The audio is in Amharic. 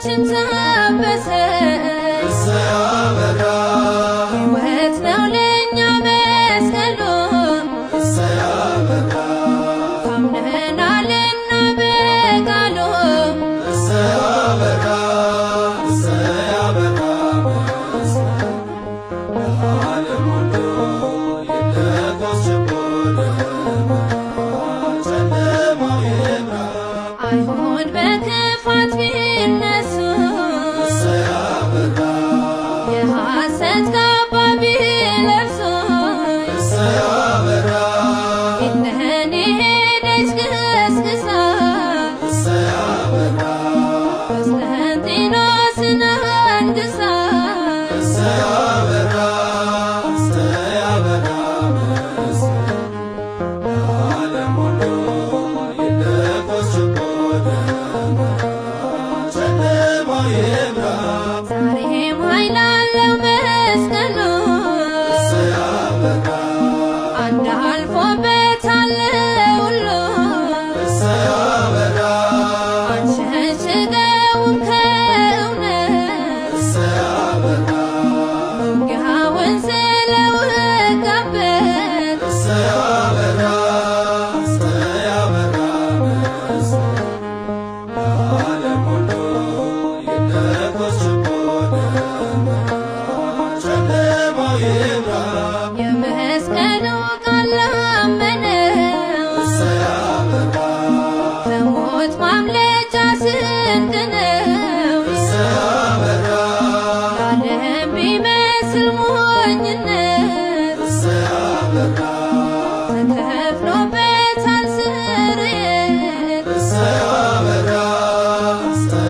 በደማችን ታበሰ እሰያበራ ሕይወት ነው ለእኛ መስቀሉ እሰያበራ ታምነናልና በቃሉ እሰያበራ እሰያበራ ለዓለም ሁሉ ይለኮስ ችቦ ጨለማው ይብራ አይሁድ በክፋት ቢነሱ እሰያበራ የሐሰት ካባ ቢለብሱ እሰያበራ እነኔ ሄደች ገስግሳ እሰያበራ ቆስጠንጢኖስን አንግሳ እሰያበራ እሰያበራ ለዓለም ሁሉ ይለኮስ ችቦ ጨለማው